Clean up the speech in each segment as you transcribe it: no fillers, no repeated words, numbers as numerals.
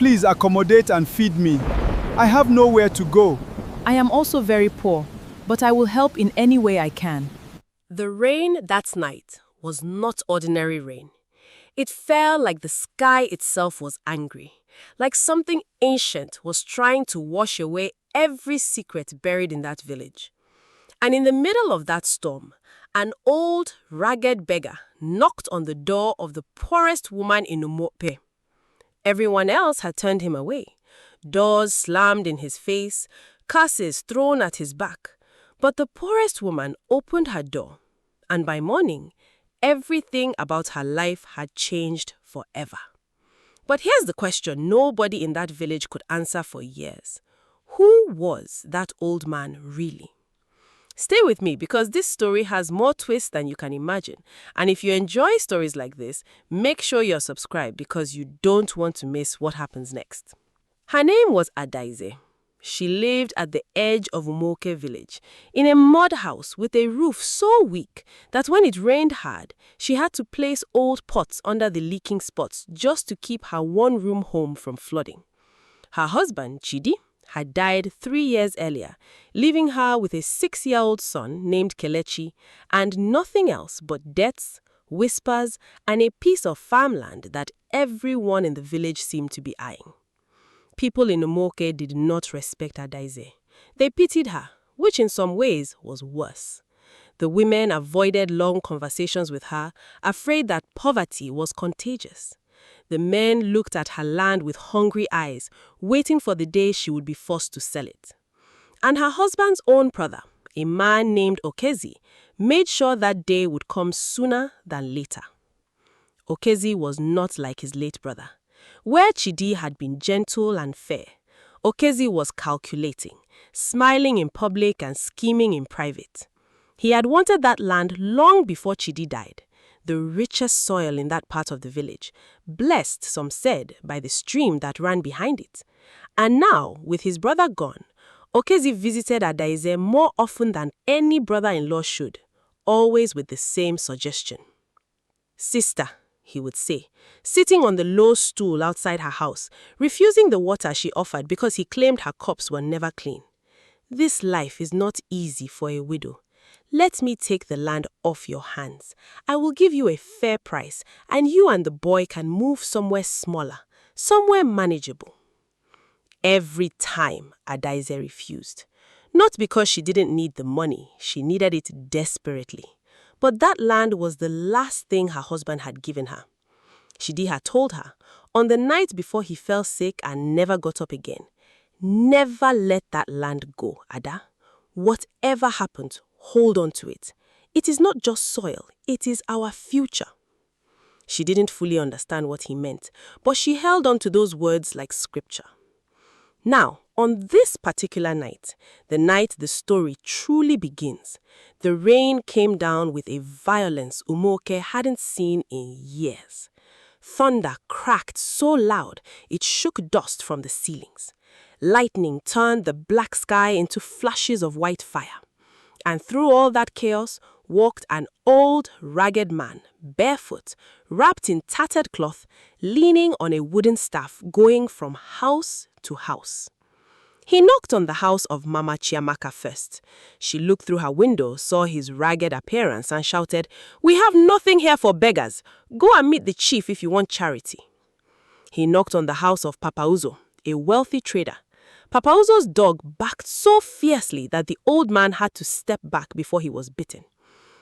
Please accommodate and feed me. I have nowhere to go. I am also very poor, but I will help in any way I can. The rain that night was not ordinary rain. It felt like the sky itself was angry, like something ancient was trying to wash away every secret buried in that village. And in the middle of that storm, an old, ragged beggar knocked on the door of the poorest woman in Umuoke. Everyone else had turned him away. Doors slammed in his face, curses thrown at his back. But the poorest woman opened her door, and by morning, everything about her life had changed forever. But here's the question nobody in that village could answer for years. Who was that old man really? Stay with me because this story has more twists than you can imagine. And if you enjoy stories like this, make sure you're subscribed because you don't want to miss what happens next. Her name was Adaeze. She lived at the edge of Umuoke village, in a mud house with a roof so weak that when it rained hard, she had to place old pots under the leaking spots just to keep her one-room home from flooding. Her husband, Chidi, had died 3 years earlier, leaving her with a 6-year-old son named Kelechi and nothing else but debts, whispers, and a piece of farmland that everyone in the village seemed to be eyeing. People in Umuoke did not respect Adaeze. They pitied her, which in some ways was worse. The women avoided long conversations with her, afraid that poverty was contagious. The men looked at her land with hungry eyes, waiting for the day she would be forced to sell it. And her husband's own brother, a man named Okezi, made sure that day would come sooner than later. Okezi was not like his late brother. Where Chidi had been gentle and fair, Okezi was calculating, smiling in public and scheming in private. He had wanted that land long before Chidi died, the richest soil in that part of the village, blessed, some said, by the stream that ran behind it. And now, with his brother gone, Okezi visited Adaeze more often than any brother-in-law should, always with the same suggestion. "Sister," he would say, sitting on the low stool outside her house, refusing the water she offered because he claimed her cups were never clean. "This life is not easy for a widow. Let me take the land off your hands. I will give you a fair price, and you and the boy can move somewhere smaller, somewhere manageable." Every time, Adaeze refused. Not because she didn't need the money, she needed it desperately. But that land was the last thing her husband had given her. Chidi had told her, on the night before he fell sick and never got up again, "Never let that land go, Ada. Whatever happens, hold on to it. It is not just soil, it is our future." She didn't fully understand what he meant, but she held on to those words like scripture. Now, on this particular night, the night the story truly begins, the rain came down with a violence Umuoke hadn't seen in years. Thunder cracked so loud it shook dust from the ceilings. Lightning turned the black sky into flashes of white fire. And through all that chaos walked an old, ragged man, barefoot, wrapped in tattered cloth, leaning on a wooden staff, going from house to house. He knocked on the house of Mama Chiamaka first. She looked through her window, saw his ragged appearance, and shouted, "We have nothing here for beggars. Go and meet the chief if you want charity." He knocked on the house of Papa Uzo, a wealthy trader. Papa Uzo's dog barked so fiercely that the old man had to step back before he was bitten.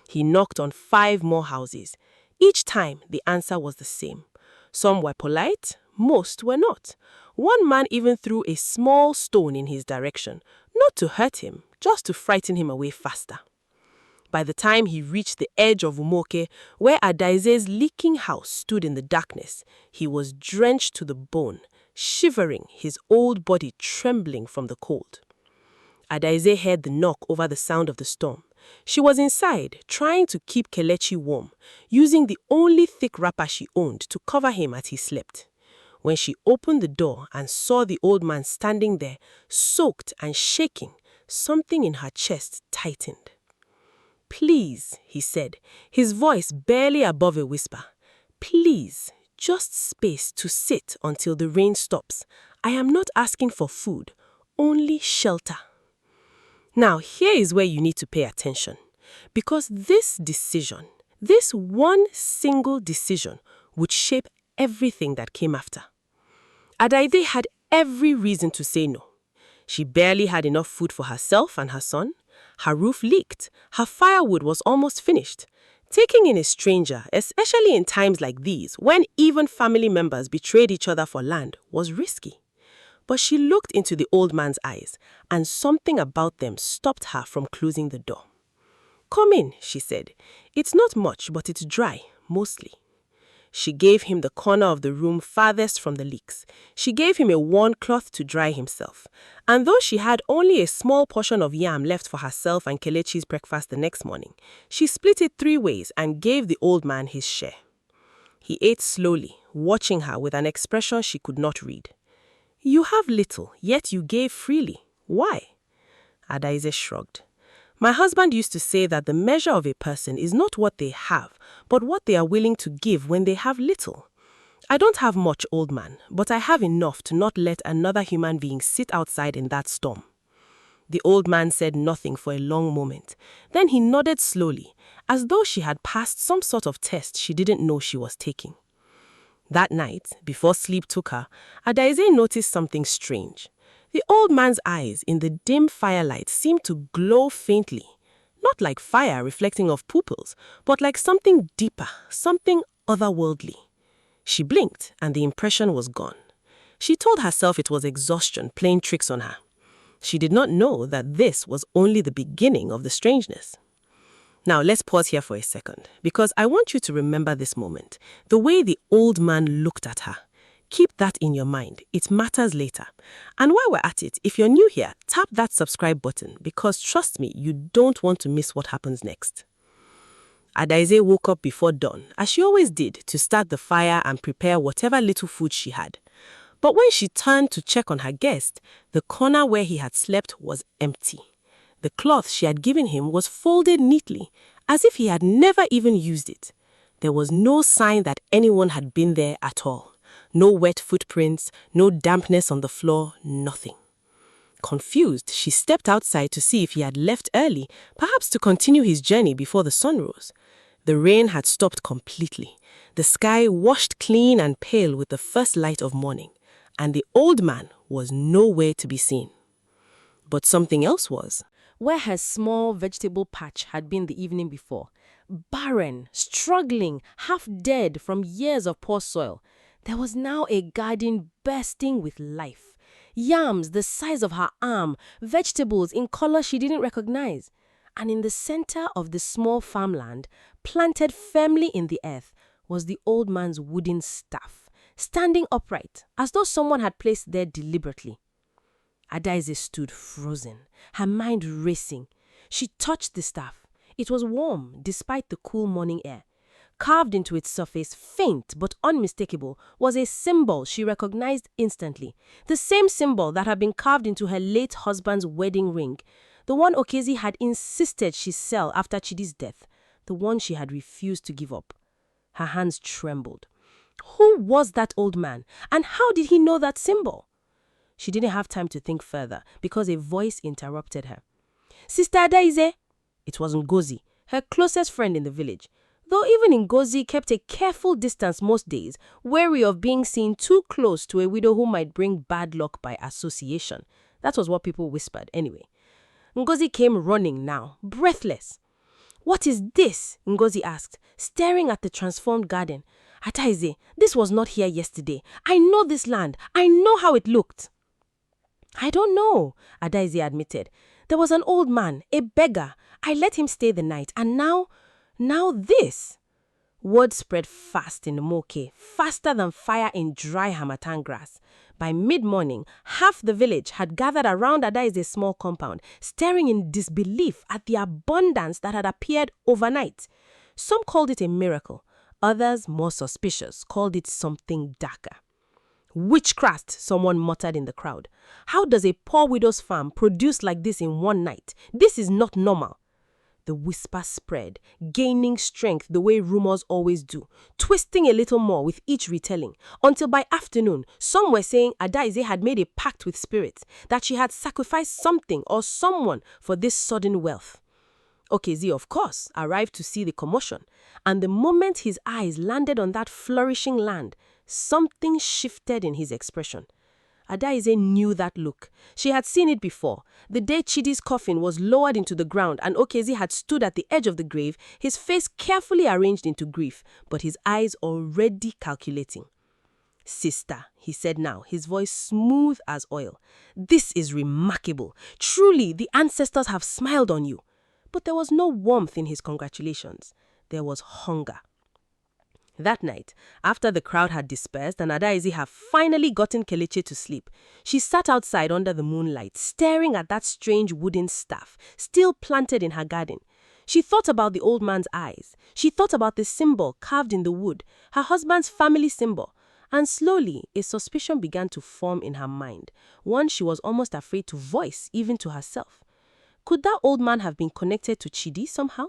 He knocked on 5 more houses. Each time, the answer was the same. Some were polite, most were not. One man even threw a small stone in his direction, not to hurt him, just to frighten him away faster. By the time he reached the edge of Umuoke, where Adaeze's leaking house stood in the darkness, he was drenched to the bone, shivering, his old body trembling from the cold. Adaeze heard the knock over the sound of the storm. She was inside, trying to keep Kelechi warm, using the only thick wrapper she owned to cover him as he slept. When she opened the door and saw the old man standing there, soaked and shaking, something in her chest tightened. "Please," he said, his voice barely above a whisper, "please, just space to sit until the rain stops. I am not asking for food, only shelter. Now, here is where you need to pay attention. Because this decision, this one single decision, would shape everything that came after. Adaeze had every reason to say no. She barely had enough food for herself and her son. Her roof leaked. Her firewood was almost finished. Taking in a stranger, especially in times like these, when even family members betrayed each other for land, was risky. But she looked into the old man's eyes, and something about them stopped her from closing the door. "Come in," she said. "It's not much, but it's dry, mostly." She gave him the corner of the room farthest from the leaks. She gave him a worn cloth to dry himself. And though she had only a small portion of yam left for herself and Kelechi's breakfast the next morning, she split it 3 ways and gave the old man his share. He ate slowly, watching her with an expression she could not read. "You have little, yet you gave freely. Why?" Adaeze shrugged. "My husband used to say that the measure of a person is not what they have, but what they are willing to give when they have little. I don't have much, old man, but I have enough to not let another human being sit outside in that storm." The old man said nothing for a long moment. Then he nodded slowly, as though she had passed some sort of test she didn't know she was taking. That night, before sleep took her, Adaeze noticed something strange. The old man's eyes in the dim firelight seemed to glow faintly, not like fire reflecting off pupils, but like something deeper, something otherworldly. She blinked, and the impression was gone. She told herself it was exhaustion playing tricks on her. She did not know that this was only the beginning of the strangeness. Now, let's pause here for a second, because I want you to remember this moment, the way the old man looked at her. Keep that in your mind. It matters later. And while we're at it, if you're new here, tap that subscribe button, because trust me, you don't want to miss what happens next. Adaeze woke up before dawn, as she always did, to start the fire and prepare whatever little food she had. But when she turned to check on her guest, the corner where he had slept was empty. The cloth she had given him was folded neatly, as if he had never even used it. There was no sign that anyone had been there at all. No wet footprints, no dampness on the floor, nothing. Confused, she stepped outside to see if he had left early, perhaps to continue his journey before the sun rose. The rain had stopped completely. The sky washed clean and pale with the first light of morning, and the old man was nowhere to be seen. But something else was. Where her small vegetable patch had been the evening before, barren, struggling, half dead from years of poor soil, there was now a garden bursting with life. Yams the size of her arm, vegetables in color she didn't recognize. And in the center of the small farmland, planted firmly in the earth, was the old man's wooden staff, standing upright, as though someone had placed there deliberately. Adaeze stood frozen, her mind racing. She touched the staff. It was warm, despite the cool morning air. Carved into its surface, faint but unmistakable, was a symbol she recognized instantly. The same symbol that had been carved into her late husband's wedding ring. The one Okezi had insisted she sell after Chidi's death. The one she had refused to give up. Her hands trembled. Who was that old man? And how did he know that symbol? She didn't have time to think further because a voice interrupted her. "Sister Adaeze!" It was Ngozi, her closest friend in the village. Though even Ngozi kept a careful distance most days, wary of being seen too close to a widow who might bring bad luck by association. That was what people whispered anyway. Ngozi came running now, breathless. "What is this?" Ngozi asked, staring at the transformed garden. "Adaeze, this was not here yesterday. I know this land. I know how it looked." "I don't know," Adaeze admitted. "There was an old man, a beggar. I let him stay the night, and now this." Word spread fast in Umuoke, faster than fire in dry Harmattan grass. By mid-morning, half the village had gathered around Adaeze's small compound, staring in disbelief at the abundance that had appeared overnight. Some called it a miracle. Others, more suspicious, called it something darker. "Witchcraft," someone muttered in the crowd. "How does a poor widow's farm produce like this in one night? This is not normal." The whisper spread, gaining strength the way rumors always do, twisting a little more with each retelling, until by afternoon, some were saying Adaeze had made a pact with spirits, that she had sacrificed something or someone for this sudden wealth. Adaeze, of course, arrived to see the commotion, and the moment his eyes landed on that flourishing land, something shifted in his expression. Adaeze knew that look. She had seen it before. The day Chidi's coffin was lowered into the ground and Adaeze had stood at the edge of the grave, his face carefully arranged into grief, but his eyes already calculating. "Sister," he said now, his voice smooth as oil, "this is remarkable. Truly, the ancestors have smiled on you." But there was no warmth in his congratulations. There was hunger. That night, after the crowd had dispersed and Adaeze had finally gotten Kelechi to sleep, she sat outside under the moonlight, staring at that strange wooden staff, still planted in her garden. She thought about the old man's eyes. She thought about the symbol carved in the wood, her husband's family symbol. And slowly, a suspicion began to form in her mind, one she was almost afraid to voice, even to herself. Could that old man have been connected to Chidi somehow?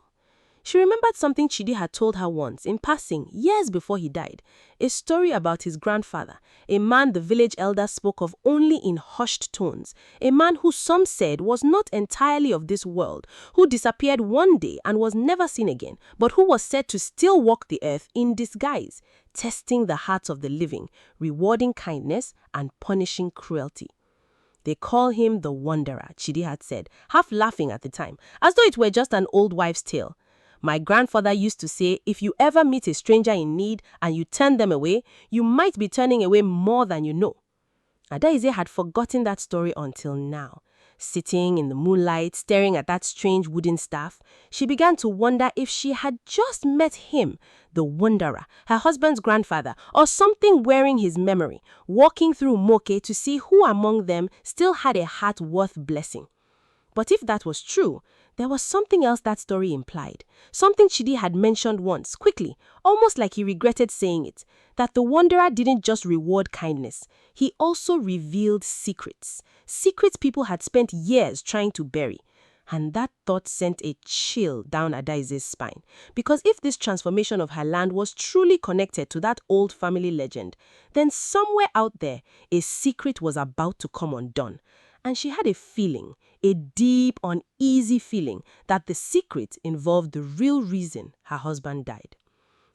She remembered something Chidi had told her once, in passing, years before he died. A story about his grandfather, a man the village elders spoke of only in hushed tones, a man who some said was not entirely of this world, who disappeared one day and was never seen again, but who was said to still walk the earth in disguise, testing the hearts of the living, rewarding kindness and punishing cruelty. "They call him the Wanderer," Chidi had said, half laughing at the time, as though it were just an old wives' tale. "My grandfather used to say, if you ever meet a stranger in need and you turn them away, you might be turning away more than you know." Adaeze had forgotten that story until now. Sitting in the moonlight, staring at that strange wooden staff, she began to wonder if she had just met him, the Wanderer, her husband's grandfather, or something wearing his memory, walking through Umuoke to see who among them still had a heart worth blessing. But if that was true, there was something else that story implied. Something Chidi had mentioned once, quickly, almost like he regretted saying it, that the Wanderer didn't just reward kindness. He also revealed secrets. Secrets people had spent years trying to bury. And that thought sent a chill down Adaeze's spine. Because if this transformation of her land was truly connected to that old family legend, then somewhere out there, a secret was about to come undone. And she had a feeling, a deep, uneasy feeling, that the secret involved the real reason her husband died.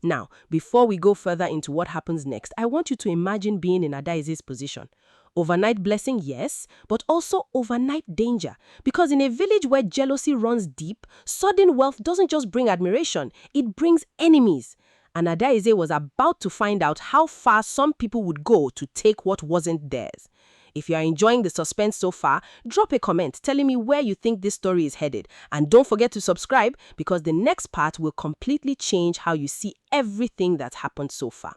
Now, before we go further into what happens next, I want you to imagine being in Adaeze's position. Overnight blessing, yes, but also overnight danger. Because in a village where jealousy runs deep, sudden wealth doesn't just bring admiration, it brings enemies. And Adaeze was about to find out how far some people would go to take what wasn't theirs. If you are enjoying the suspense so far, drop a comment telling me where you think this story is headed. And don't forget to subscribe because the next part will completely change how you see everything that's happened so far.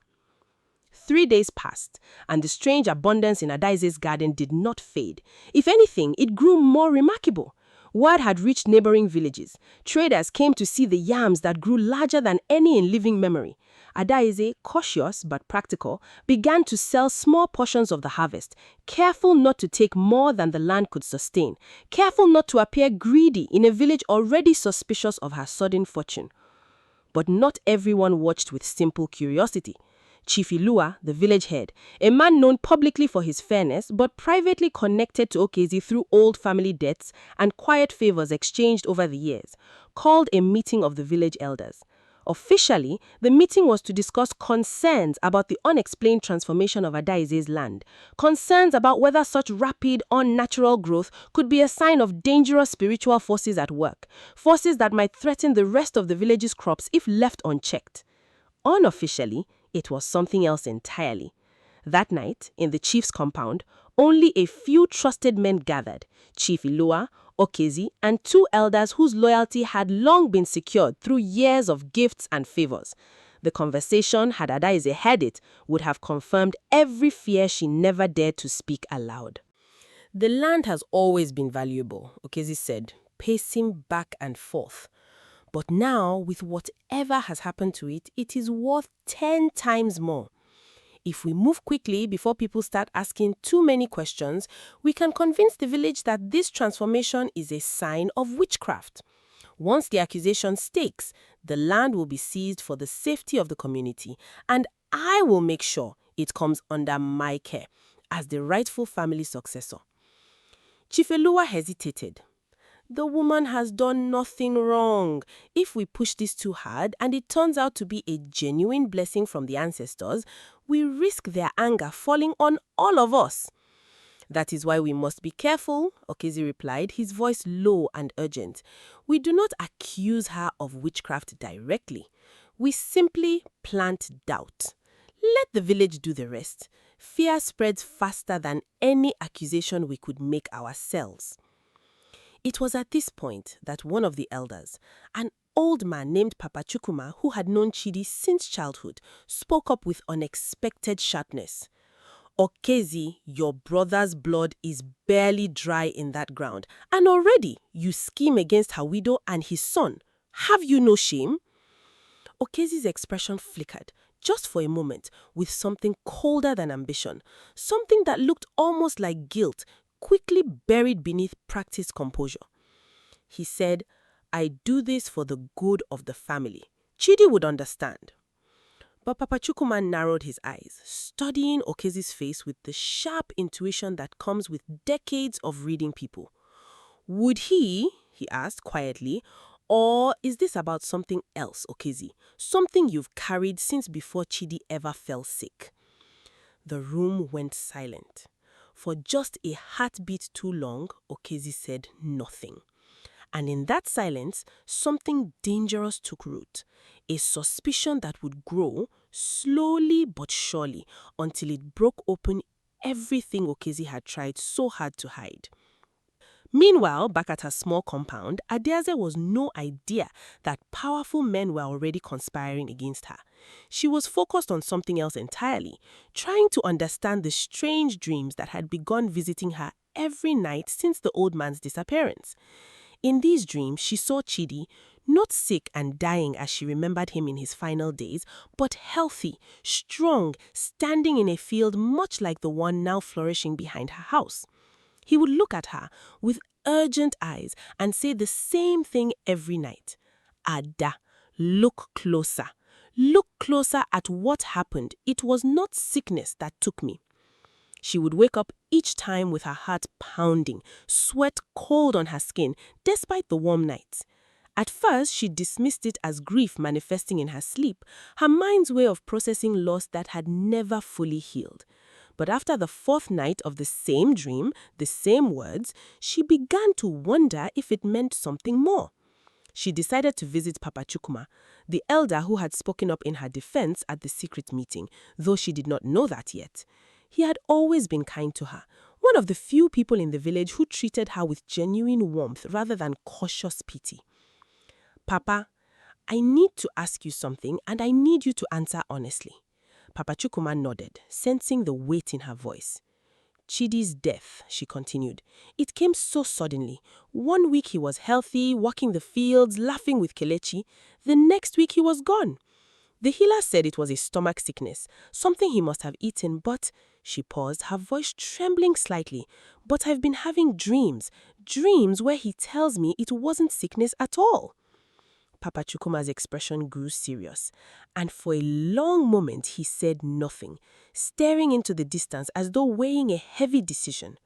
3 days passed, and the strange abundance in Adaeze's garden did not fade. If anything, it grew more remarkable. Word had reached neighboring villages. Traders came to see the yams that grew larger than any in living memory. Adaeze, cautious but practical, began to sell small portions of the harvest, careful not to take more than the land could sustain, careful not to appear greedy in a village already suspicious of her sudden fortune. But not everyone watched with simple curiosity. Chief Ilua, the village head, a man known publicly for his fairness but privately connected to Adaeze through old family debts and quiet favors exchanged over the years, called a meeting of the village elders. Officially, the meeting was to discuss concerns about the unexplained transformation of Adaeze's land, concerns about whether such rapid, unnatural growth could be a sign of dangerous spiritual forces at work, forces that might threaten the rest of the village's crops if left unchecked. Unofficially, it was something else entirely. That night, in the chief's compound, only a few trusted men gathered, Chief Ilua, Adaeze, and 2 elders whose loyalty had long been secured through years of gifts and favors. The conversation, had Adaeze heard it, would have confirmed every fear she never dared to speak aloud. "The land has always been valuable," Adaeze said, pacing back and forth. "But now, with whatever has happened to it, it is worth 10 times more. If we move quickly before people start asking too many questions, we can convince the village that this transformation is a sign of witchcraft. Once the accusation stakes, the land will be seized for the safety of the community, and I will make sure it comes under my care as the rightful family successor. Chifelua hesitated. The woman has done nothing wrong. If we push this too hard and it turns out to be a genuine blessing from the ancestors, we risk their anger falling on all of us. That is why we must be careful, Okezie replied, his voice low and urgent. We do not accuse her of witchcraft directly. We simply plant doubt. Let the village do the rest. Fear spreads faster than any accusation we could make ourselves. It was at this point that one of the elders, an old man named Papa Chukwuma, who had known Chidi since childhood, spoke up with unexpected sharpness. Okezie, your brother's blood is barely dry in that ground, and already you scheme against her widow and his son. Have you no shame? Okezie's expression flickered, just for a moment, with something colder than ambition, something that looked almost like guilt, quickly buried beneath practiced composure. He said, I do this for the good of the family. Chidi would understand. But Papa Chukwuma narrowed his eyes, studying Okezie's face with the sharp intuition that comes with decades of reading people. Would he asked quietly, or is this about something else, Okezie? Something you've carried since before Chidi ever fell sick? The room went silent. For just a heartbeat too long, Okezie said nothing. And in that silence, something dangerous took root. A suspicion that would grow, slowly but surely, until it broke open everything Okezie had tried so hard to hide. Meanwhile, back at her small compound, Adaeze was no idea that powerful men were already conspiring against her. She was focused on something else entirely, trying to understand the strange dreams that had begun visiting her every night since the old man's disappearance. In these dreams, she saw Chidi, not sick and dying as she remembered him in his final days, but healthy, strong, standing in a field much like the one now flourishing behind her house. He would look at her with urgent eyes and say the same thing every night. Ada, look closer. Look closer at what happened. It was not sickness that took me. She would wake up each time with her heart pounding, sweat cold on her skin, despite the warm nights. At first, she dismissed it as grief manifesting in her sleep, her mind's way of processing loss that had never fully healed. But after the fourth night of the same dream, the same words, she began to wonder if it meant something more. She decided to visit Papa Chukwuma, the elder who had spoken up in her defense at the secret meeting, though she did not know that yet. He had always been kind to her, one of the few people in the village who treated her with genuine warmth rather than cautious pity. Papa, I need to ask you something and I need you to answer honestly. Papa Chukwuma nodded, sensing the weight in her voice. Chidi's death, she continued. It came so suddenly. 1 week he was healthy, walking the fields, laughing with Kelechi. The next week he was gone. The healer said it was a stomach sickness, something he must have eaten, but... She paused, her voice trembling slightly. But I've been having dreams where he tells me it wasn't sickness at all. Papa Chukwuma's expression grew serious, and for a long moment he said nothing, staring into the distance as though weighing a heavy decision.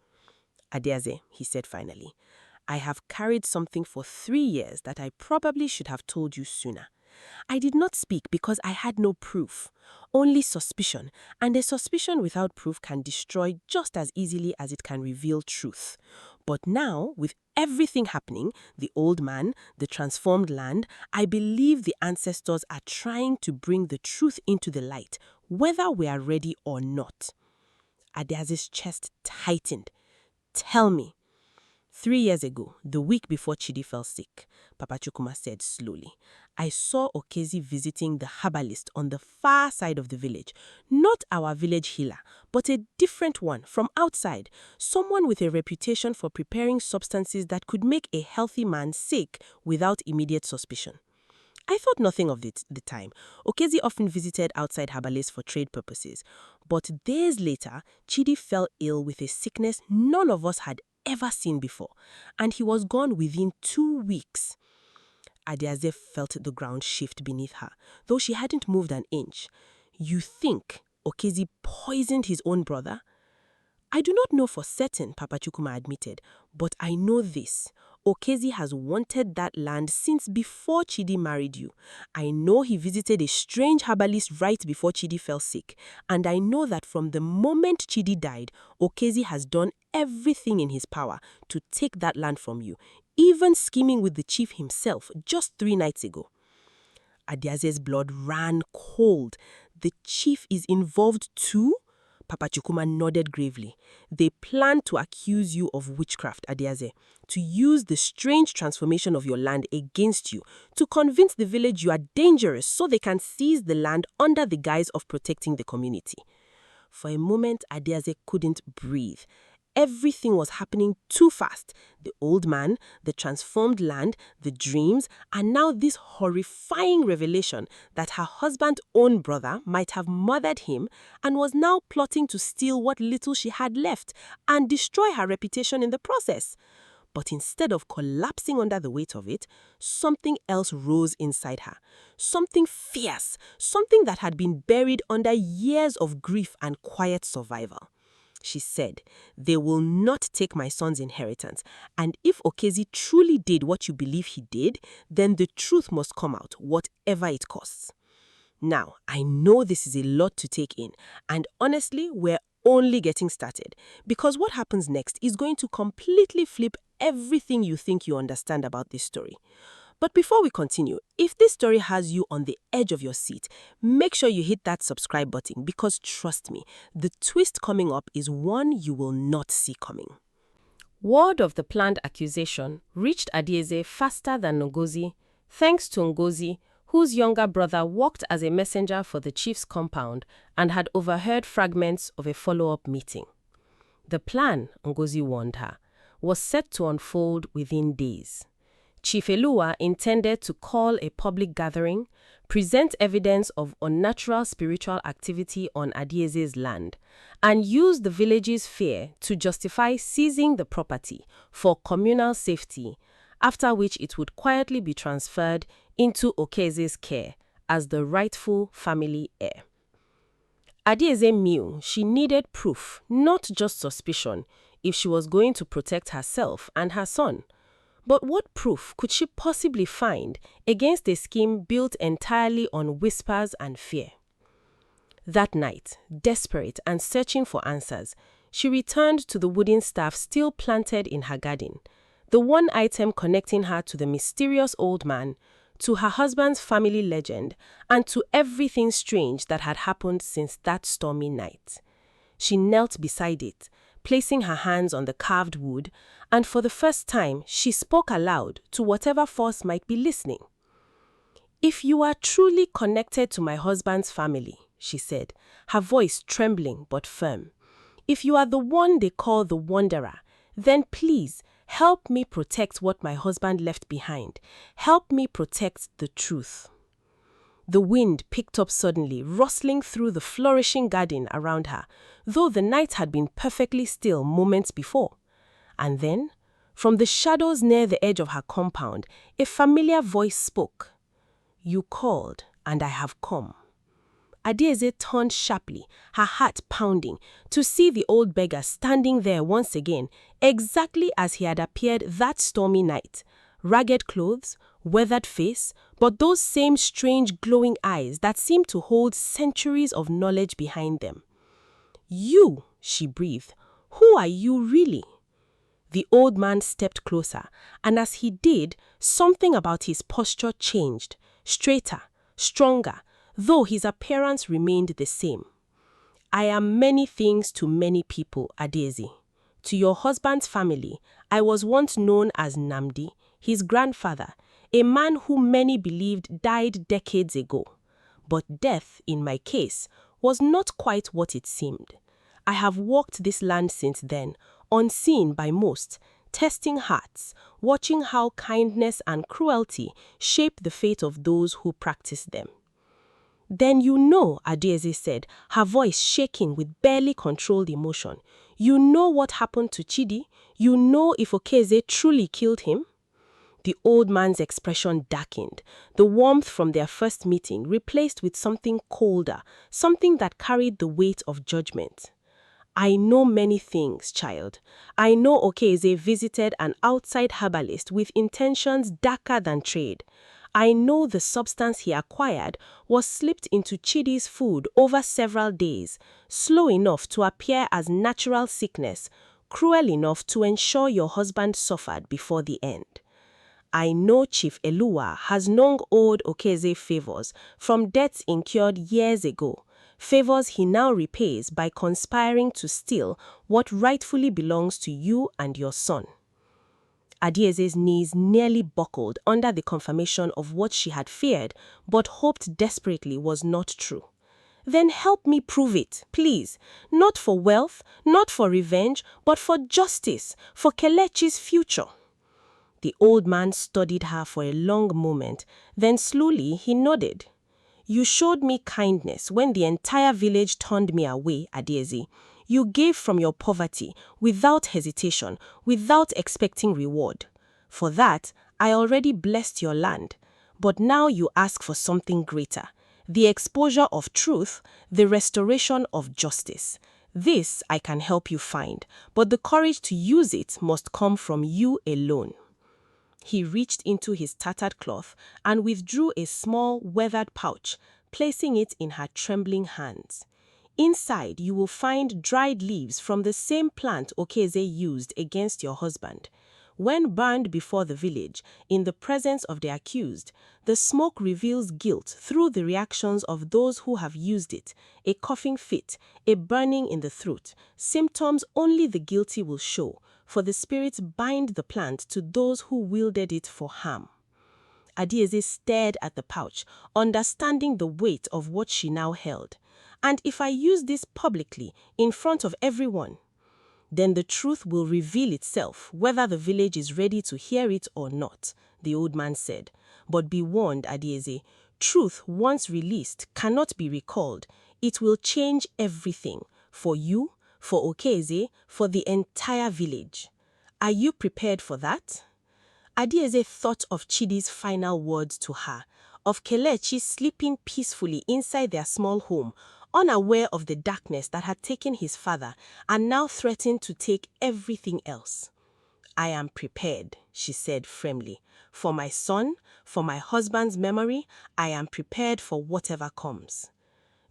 Adaeze, he said finally, I have carried something for 3 years that I probably should have told you sooner. I did not speak because I had no proof, only suspicion, and a suspicion without proof can destroy just as easily as it can reveal truth. But now, with everything happening, the old man, the transformed land, I believe the ancestors are trying to bring the truth into the light, whether we are ready or not. Adaze's chest tightened. Tell me. 3 years ago, the week before Chidi fell sick, Papa Chukwuma said slowly, I saw Okezie visiting the herbalist on the far side of the village. Not our village healer, but a different one from outside. Someone with a reputation for preparing substances that could make a healthy man sick without immediate suspicion. I thought nothing of it at the time. Okezie often visited outside herbalists for trade purposes. But days later, Chidi fell ill with a sickness none of us had ever seen before, and he was gone within 2 weeks. Adaeze felt the ground shift beneath her, though she hadn't moved an inch. You think Okezie poisoned his own brother? I do not know for certain, Papa Chukwuma admitted, but I know this. Okezie has wanted that land since before Chidi married you. I know he visited a strange herbalist right before Chidi fell sick, and I know that from the moment Chidi died, Okezie has done everything in his power to take that land from you, even scheming with the chief himself just 3 nights ago. Adaze's blood ran cold. The chief is involved too? Papa Chukwuma nodded gravely. They plan to accuse you of witchcraft, Adaeze, to use the strange transformation of your land against you, to convince the village you are dangerous so they can seize the land under the guise of protecting the community. For a moment, Adaeze couldn't breathe. Everything was happening too fast. The old man, the transformed land, the dreams, and now this horrifying revelation that her husband's own brother might have murdered him and was now plotting to steal what little she had left and destroy her reputation in the process. But instead of collapsing under the weight of it, something else rose inside her. Something fierce, something that had been buried under years of grief and quiet survival. She said, "They will not take my son's inheritance, and if Okezie truly did what you believe he did, then the truth must come out, whatever it costs." Now, I know this is a lot to take in, and honestly, we're only getting started, because what happens next is going to completely flip everything you think you understand about this story. But before we continue, if this story has you on the edge of your seat, make sure you hit that subscribe button because trust me, the twist coming up is one you will not see coming. Word of the planned accusation reached Adaeze faster than Ngozi, thanks to Ngozi, whose younger brother worked as a messenger for the chief's compound and had overheard fragments of a follow-up meeting. The plan, Ngozi warned her, was set to unfold within days. Chief Eluwa intended to call a public gathering, present evidence of unnatural spiritual activity on Adaeze's land, and use the village's fear to justify seizing the property for communal safety, after which it would quietly be transferred into Okeze's care as the rightful family heir. Adaeze knew she needed proof, not just suspicion, if she was going to protect herself and her son. But what proof could she possibly find against a scheme built entirely on whispers and fear? That night, desperate and searching for answers, she returned to the wooden staff still planted in her garden, the one item connecting her to the mysterious old man, to her husband's family legend, and to everything strange that had happened since that stormy night. She knelt beside it, placing her hands on the carved wood, and for the first time she spoke aloud to whatever force might be listening. "If you are truly connected to my husband's family," she said, her voice trembling but firm, "if you are the one they call the Wanderer, then please help me protect what my husband left behind. Help me protect the truth." The wind picked up suddenly, rustling through the flourishing garden around her, though the night had been perfectly still moments before. And then, from the shadows near the edge of her compound, a familiar voice spoke. "You called, and I have come." Adaeze turned sharply, her heart pounding, to see the old beggar standing there once again, exactly as he had appeared that stormy night. Ragged clothes, weathered face, but those same strange glowing eyes that seemed to hold centuries of knowledge behind them. "You," she breathed, "who are you really?" The old man stepped closer, and as he did, something about his posture changed, straighter, stronger, though his appearance remained the same. "I am many things to many people, Adaeze. To your husband's family, I was once known as Namdi, his grandfather, a man who many believed died decades ago. But death, in my case, was not quite what it seemed. I have walked this land since then, unseen by most, testing hearts, watching how kindness and cruelty shape the fate of those who practice them." "Then you know," Adaeze said, her voice shaking with barely controlled emotion. "You know what happened to Chidi? You know if Okezie truly killed him?" The old man's expression darkened, the warmth from their first meeting replaced with something colder, something that carried the weight of judgment. I know many things, child. I know Adaeze visited an outside herbalist with intentions darker than trade. I know the substance he acquired was slipped into Chidi's food over several days, slow enough to appear as natural sickness, cruel enough to ensure your husband suffered before the end. I know Chief Elua has long owed Adaeze favors from debts incurred years ago, favors he now repays by conspiring to steal what rightfully belongs to you and your son. Adaeze's knees nearly buckled under the confirmation of what she had feared but hoped desperately was not true. Then help me prove it, please. Not for wealth, not for revenge, but for justice, for Kelechi's future. The old man studied her for a long moment, then slowly he nodded. You showed me kindness when the entire village turned me away, Adaeze. You gave from your poverty, without hesitation, without expecting reward. For that, I already blessed your land. But now you ask for something greater. The exposure of truth, the restoration of justice. This I can help you find, but the courage to use it must come from you alone. He reached into his tattered cloth and withdrew a small, weathered pouch, placing it in her trembling hands. Inside, you will find dried leaves from the same plant Adaeze used against your husband. When burned before the village, in the presence of the accused, the smoke reveals guilt through the reactions of those who have used it, a coughing fit, a burning in the throat, symptoms only the guilty will show, for the spirits bind the plant to those who wielded it for harm. Adaeze stared at the pouch, understanding the weight of what she now held. And if I use this publicly, in front of everyone, then the truth will reveal itself, whether the village is ready to hear it or not, the old man said. But be warned, Adaeze, truth once released cannot be recalled. It will change everything, for you, for Adaeze, for the entire village. Are you prepared for that? Adaeze thought of Chidi's final words to her, of Kelechi sleeping peacefully inside their small home, unaware of the darkness that had taken his father and now threatened to take everything else. I am prepared, she said firmly. For my son, for my husband's memory, I am prepared for whatever comes.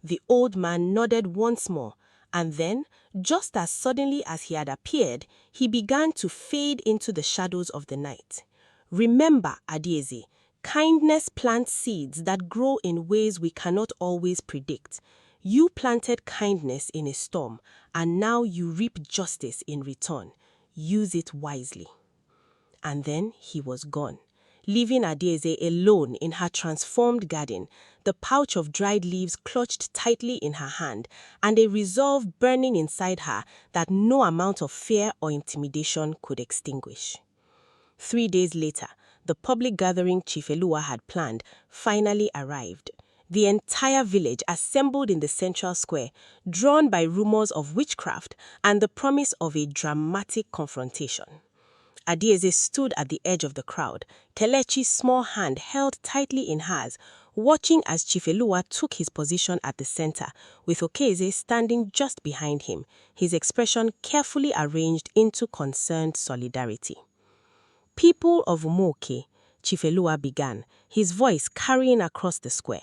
The old man nodded once more, and then, just as suddenly as he had appeared, he began to fade into the shadows of the night. Remember, Adaeze, kindness plants seeds that grow in ways we cannot always predict. You planted kindness in a storm, and now you reap justice in return. Use it wisely. And then he was gone, leaving Adaeze alone in her transformed garden, the pouch of dried leaves clutched tightly in her hand, and a resolve burning inside her that no amount of fear or intimidation could extinguish. 3 days later, the public gathering Chief Elua had planned finally arrived. The entire village assembled in the central square, drawn by rumors of witchcraft and the promise of a dramatic confrontation. Adaeze stood at the edge of the crowd, Kelechi's small hand held tightly in hers, watching as Chief Elua took his position at the center, with Adaeze standing just behind him, his expression carefully arranged into concerned solidarity. People of Umuoke, Chief Elua began, his voice carrying across the square.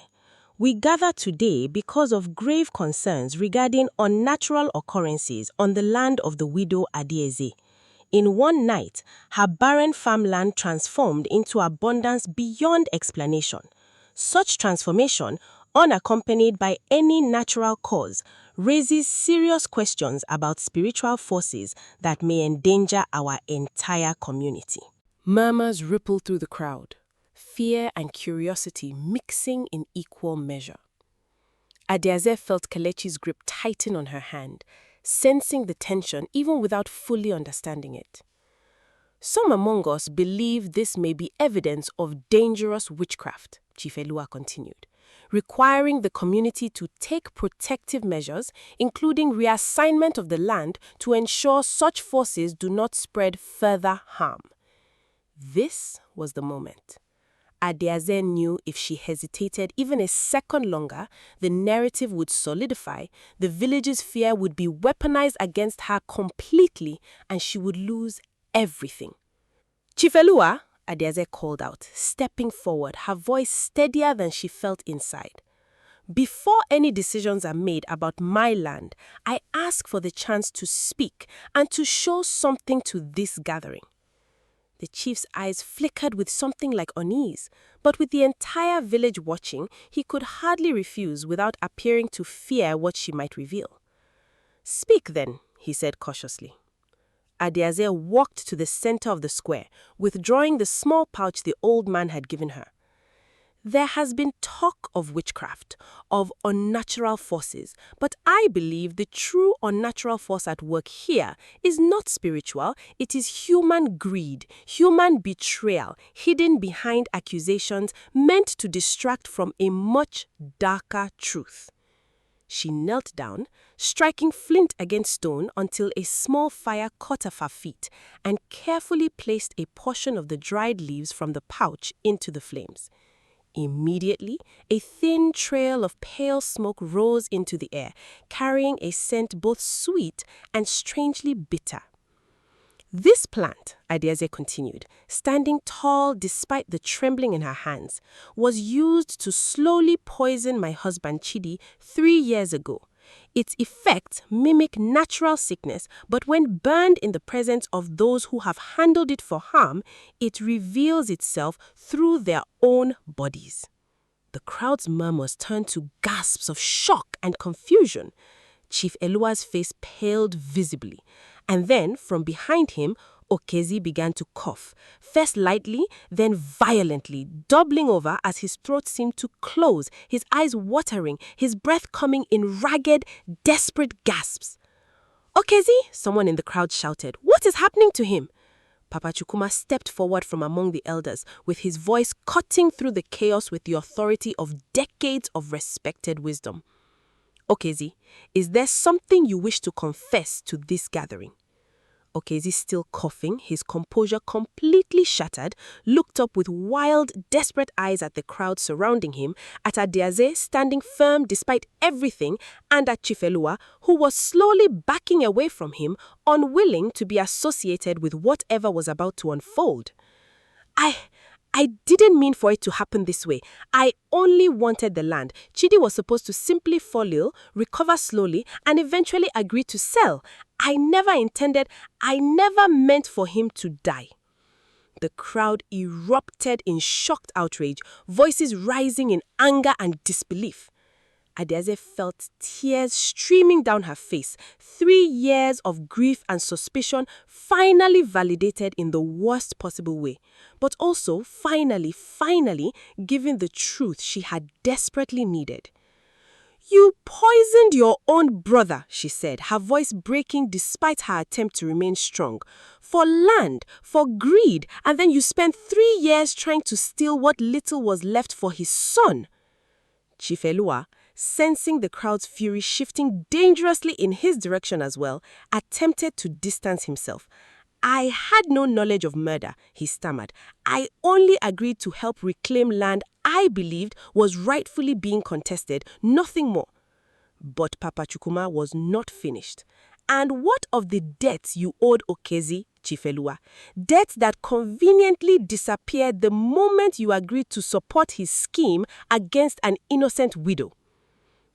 We gather today because of grave concerns regarding unnatural occurrences on the land of the widow Adaeze. In one night, her barren farmland transformed into abundance beyond explanation. Such transformation, unaccompanied by any natural cause, raises serious questions about spiritual forces that may endanger our entire community. Murmurs rippled through the crowd, fear and curiosity mixing in equal measure. Adaeze felt Kelechi's grip tighten on her hand, sensing the tension even without fully understanding it. Some among us believe this may be evidence of dangerous witchcraft, Chief Elua continued, requiring the community to take protective measures, including reassignment of the land to ensure such forces do not spread further harm. This was the moment. Adaeze knew if she hesitated even a second longer, the narrative would solidify, the village's fear would be weaponized against her completely, and she would lose everything. Chifelua, Adaeze called out, stepping forward, her voice steadier than she felt inside. Before any decisions are made about my land, I ask for the chance to speak and to show something to this gathering. The chief's eyes flickered with something like unease, but with the entire village watching, he could hardly refuse without appearing to fear what she might reveal. "Speak then," he said cautiously. Adaeze walked to the center of the square, withdrawing the small pouch the old man had given her. "There has been talk of witchcraft, of unnatural forces, but I believe the true unnatural force at work here is not spiritual, it is human greed, human betrayal, hidden behind accusations meant to distract from a much darker truth." She knelt down, striking flint against stone until a small fire caught off her feet, and carefully placed a portion of the dried leaves from the pouch into the flames. Immediately, a thin trail of pale smoke rose into the air, carrying a scent both sweet and strangely bitter. "This plant," Adaeze continued, standing tall despite the trembling in her hands, "was used to slowly poison my husband Chidi 3 years ago. Its effects mimic natural sickness, but when burned in the presence of those who have handled it for harm, it reveals itself through their own bodies." The crowd's murmurs turned to gasps of shock and confusion. Chief Elua's face paled visibly, and then, from behind him, Okezie began to cough, first lightly, then violently, doubling over as his throat seemed to close, his eyes watering, his breath coming in ragged, desperate gasps. "Okezie," someone in the crowd shouted, "what is happening to him?" Papa Chukwuma stepped forward from among the elders, with his voice cutting through the chaos with the authority of decades of respected wisdom. "Okezie, is there something you wish to confess to this gathering?" Okezie, still coughing, his composure completely shattered, looked up with wild, desperate eyes at the crowd surrounding him, at Adaeze standing firm despite everything, and at Chifelua, who was slowly backing away from him, unwilling to be associated with whatever was about to unfold. I didn't mean for it to happen this way. I only wanted the land. Chidi was supposed to simply fall ill, recover slowly, and eventually agree to sell. I never meant for him to die." The crowd erupted in shocked outrage, voices rising in anger and disbelief. Adaeze felt tears streaming down her face. 3 years of grief and suspicion finally validated in the worst possible way, but also finally given the truth she had desperately needed. "You poisoned your own brother," she said, her voice breaking despite her attempt to remain strong. "For land, for greed, and then you spent 3 years trying to steal what little was left for his son." Chief Elua, sensing the crowd's fury shifting dangerously in his direction as well, attempted to distance himself. "I had no knowledge of murder," he stammered. "I only agreed to help reclaim land I believed was rightfully being contested, nothing more." But Papa Chukwuma was not finished. "And what of the debts you owed Okezie, Chief Elua? Debts that conveniently disappeared the moment you agreed to support his scheme against an innocent widow."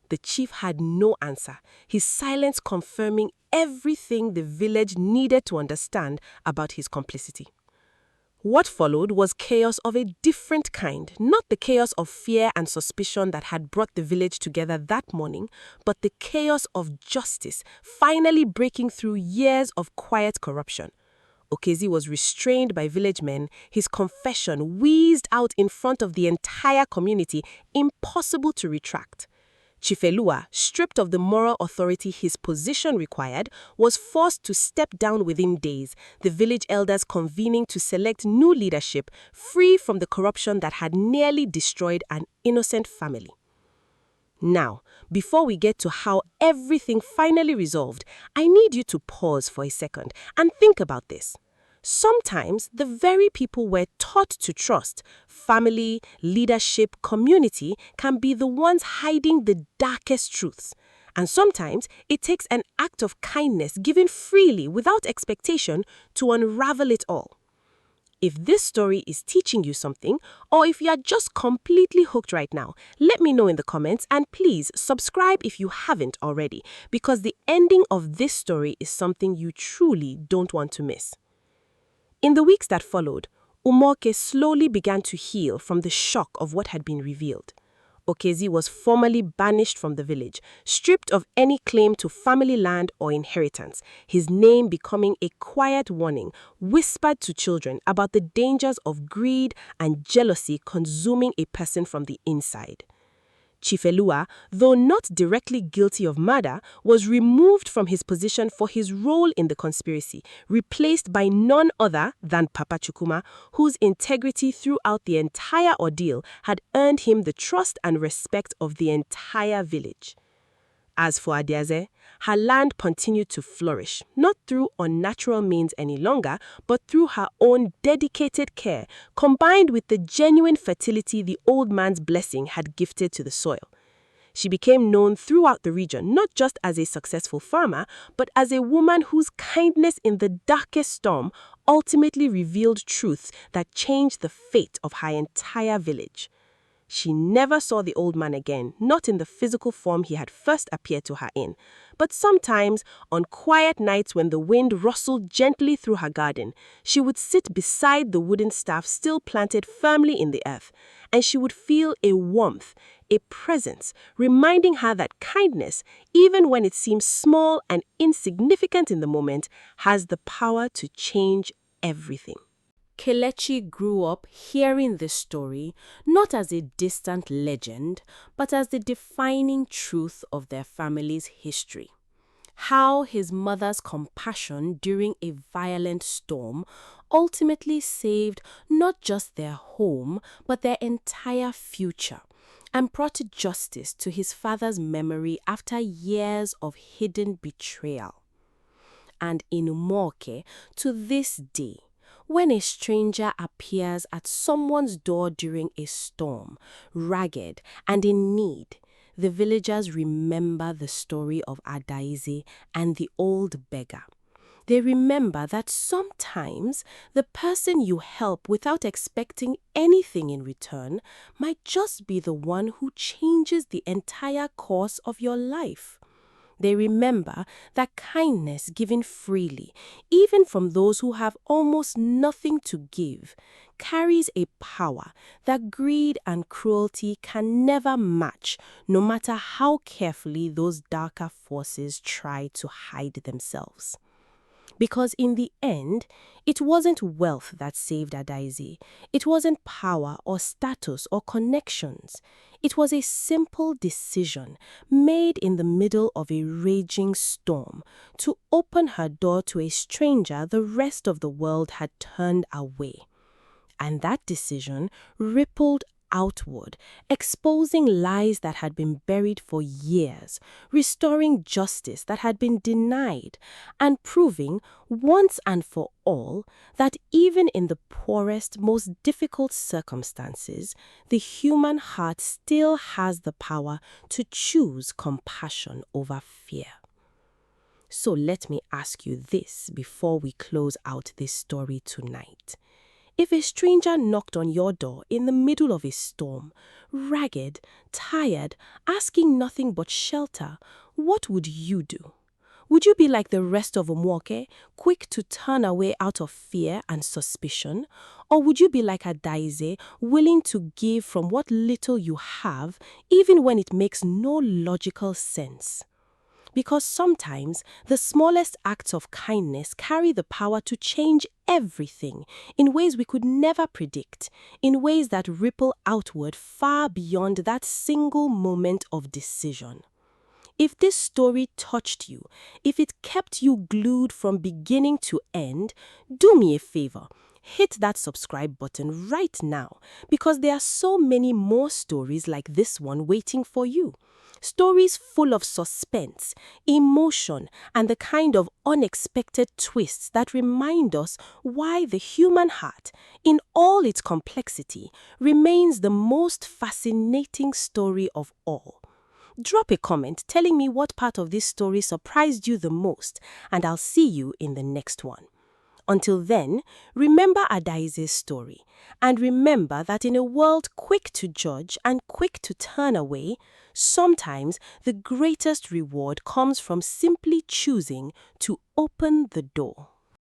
The chief had no answer, his silence confirming everything the village needed to understand about his complicity. What followed was chaos of a different kind, not the chaos of fear and suspicion that had brought the village together that morning, but the chaos of justice, finally breaking through years of quiet corruption. Okezie was restrained by village men, his confession wheezed out in front of the entire community, impossible to retract. Chief Elua, stripped of the moral authority his position required, was forced to step down within days, the village elders convening to select new leadership free from the corruption that had nearly destroyed an innocent family. Now, before we get to how everything finally resolved, I need you to pause for a second and think about this. Sometimes the very people we're taught to trust, family, leadership, community, can be the ones hiding the darkest truths. And sometimes it takes an act of kindness given freely without expectation to unravel it all. If this story is teaching you something, or if you are just completely hooked right now, let me know in the comments, and please subscribe if you haven't already, because the ending of this story is something you truly don't want to miss. In the weeks that followed, Umuoke slowly began to heal from the shock of what had been revealed. Okezi was formally banished from the village, stripped of any claim to family land or inheritance, his name becoming a quiet warning whispered to children about the dangers of greed and jealousy consuming a person from the inside. Chief Elua, though not directly guilty of murder, was removed from his position for his role in the conspiracy, replaced by none other than Papa Chukwuma, whose integrity throughout the entire ordeal had earned him the trust and respect of the entire village. As for Adaeze, her land continued to flourish, not through unnatural means any longer, but through her own dedicated care, combined with the genuine fertility the old man's blessing had gifted to the soil. She became known throughout the region not just as a successful farmer, but as a woman whose kindness in the darkest storm ultimately revealed truths that changed the fate of her entire village. She never saw the old man again, not in the physical form he had first appeared to her in, but sometimes, on quiet nights when the wind rustled gently through her garden, she would sit beside the wooden staff still planted firmly in the earth, and she would feel a warmth, a presence, reminding her that kindness, even when it seems small and insignificant in the moment, has the power to change everything. Kelechi grew up hearing this story not as a distant legend, but as the defining truth of their family's history. How his mother's compassion during a violent storm ultimately saved not just their home, but their entire future, and brought justice to his father's memory after years of hidden betrayal. And in Umuoke, to this day, when a stranger appears at someone's door during a storm, ragged and in need, the villagers remember the story of Adaeze and the old beggar. They remember that sometimes the person you help without expecting anything in return might just be the one who changes the entire course of your life. They remember that kindness given freely, even from those who have almost nothing to give, carries a power that greed and cruelty can never match, no matter how carefully those darker forces try to hide themselves. Because in the end, it wasn't wealth that saved Adaeze. It wasn't power or status or connections. It was a simple decision made in the middle of a raging storm to open her door to a stranger the rest of the world had turned away. And that decision rippled outward, exposing lies that had been buried for years, restoring justice that had been denied, and proving once and for all that even in the poorest, most difficult circumstances, the human heart still has the power to choose compassion over fear. So let me ask you this before we close out this story tonight. If a stranger knocked on your door in the middle of a storm, ragged, tired, asking nothing but shelter, what would you do? Would you be like the rest of Umuoke, quick to turn away out of fear and suspicion? Or would you be like Adaeze, willing to give from what little you have, even when it makes no logical sense? Because sometimes the smallest acts of kindness carry the power to change everything in ways we could never predict, in ways that ripple outward far beyond that single moment of decision. If this story touched you, if it kept you glued from beginning to end, do me a favor. Hit that subscribe button right now, because there are so many more stories like this one waiting for you. Stories full of suspense, emotion, and the kind of unexpected twists that remind us why the human heart, in all its complexity, remains the most fascinating story of all. Drop a comment telling me what part of this story surprised you the most, and I'll see you in the next one. Until then, remember Adaeze's story, and remember that in a world quick to judge and quick to turn away, sometimes the greatest reward comes from simply choosing to open the door.